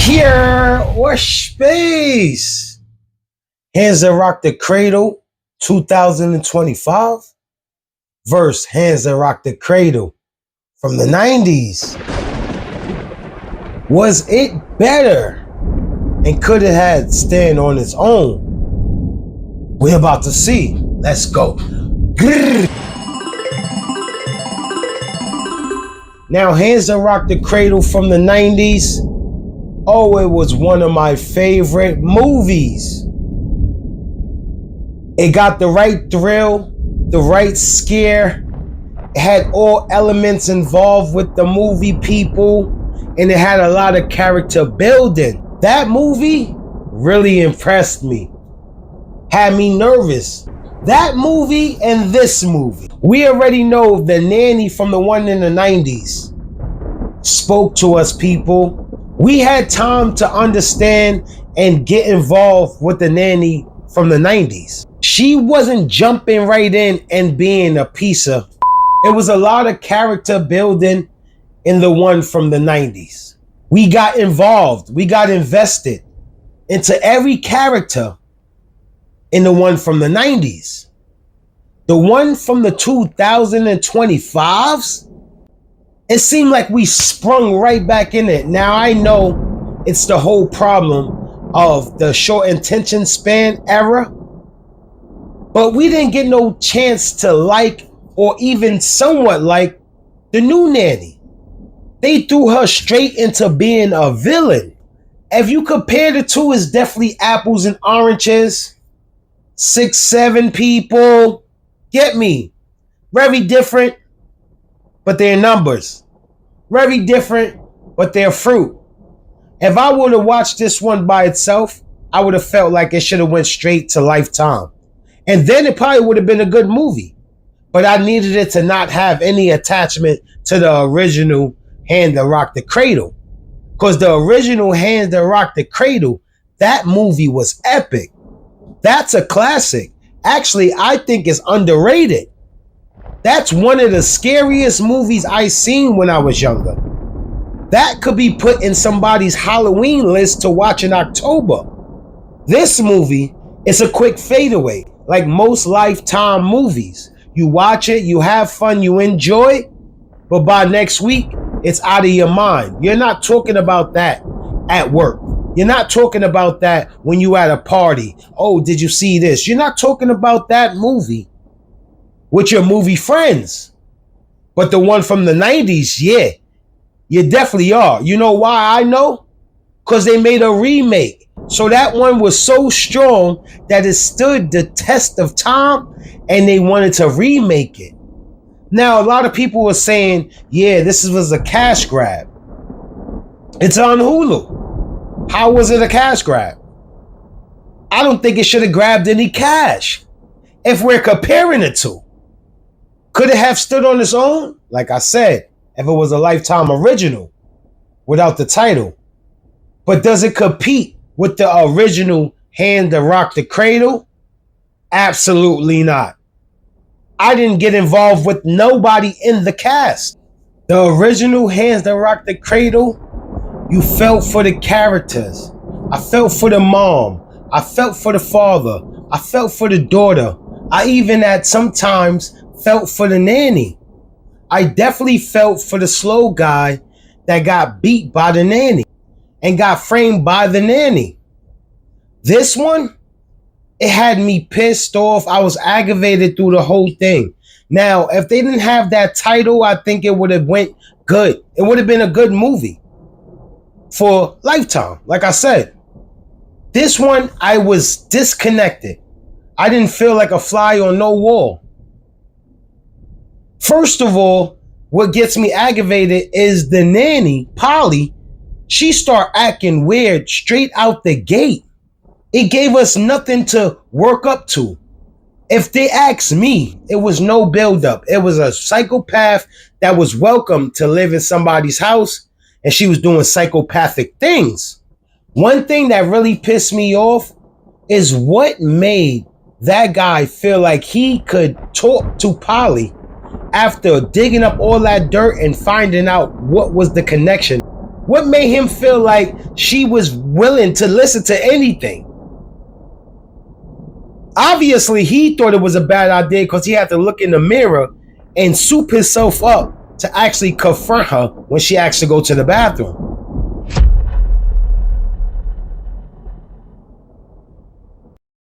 Here or space. Hands That Rock the Cradle 2025 versus Hands That Rock the Cradle from the 90s. Was it better? And could it have stand on its own? We're about to see. Let's go. Now, Hands That Rock the Cradle from the 90s. Oh, it was one of my favorite movies. It got the right thrill, the right scare. It had all elements involved with the movie people, and it had a lot of character building. That movie really impressed me. Had me nervous. That movie and this movie. We already know the nanny from the one in the 90s spoke to us, people. We had time to understand and get involved with the nanny from the 90s. She wasn't jumping right in and being a piece of. It was a lot of character building in the one from the 90s. We got involved. We got invested into every character in the one from the 90s. The one from the 2025s, it seemed like we sprung right back in it. Now I know it's the whole problem of the short attention span era, but we didn't get no chance to like or even somewhat like the new nanny. They threw her straight into being a villain. If you compare the two, it's definitely apples and oranges. 6, 7 people. Get me? Very different, but they're numbers. Very different, but they're fruit. If I would have watched this one by itself, I would have felt like it should have went straight to Lifetime. And then it probably would have been a good movie. But I needed it to not have any attachment to the original Hand That Rock the Cradle. Because the original Hand That Rock the Cradle, that movie was epic. That's a classic. Actually, I think it's underrated. That's one of the scariest movies I seen when I was younger. That could be put in somebody's Halloween list to watch in October. This movie is a quick fadeaway, like most Lifetime movies. You watch it, you have fun, you enjoy, but by next week, it's out of your mind. You're not talking about that at work. You're not talking about that when you at a party. Oh, did you see this? You're not talking about that movie with your movie friends. But the one from the 90s, yeah, you definitely are. You know why I know? Because they made a remake. So that one was so strong that it stood the test of time, and they wanted to remake it. Now, a lot of people were saying, yeah, this was a cash grab. It's on Hulu. How was it a cash grab? I don't think it should have grabbed any cash. If we're comparing the two, could it have stood on its own? Like I said, if it was a Lifetime original without the title. But does it compete with the original Hand That Rock the Cradle? Absolutely not. I didn't get involved with nobody in the cast. The original Hands That Rock the Cradle, you felt for the characters. I felt for the mom. I felt for the father. I felt for the daughter. I even at sometimes felt for the nanny. I definitely felt for the slow guy that got beat by the nanny and got framed by the nanny. This one, it had me pissed off. I was aggravated through the whole thing. Now, if they didn't have that title, I think it would have went good. It would have been a good movie for Lifetime. Like I said, this one, I was disconnected. I didn't feel like a fly on no wall. First of all, what gets me aggravated is the nanny, Polly. She start acting weird straight out the gate. It gave us nothing to work up to. If they ask me, it was no buildup. It was a psychopath that was welcome to live in somebody's house, and she was doing psychopathic things. One thing that really pissed me off is what made that guy feel like he could talk to Polly after digging up all that dirt and finding out what was the connection. What made him feel like she was willing to listen to anything? Obviously, he thought it was a bad idea because he had to look in the mirror and soup himself up to actually confront her when she actually go to the bathroom.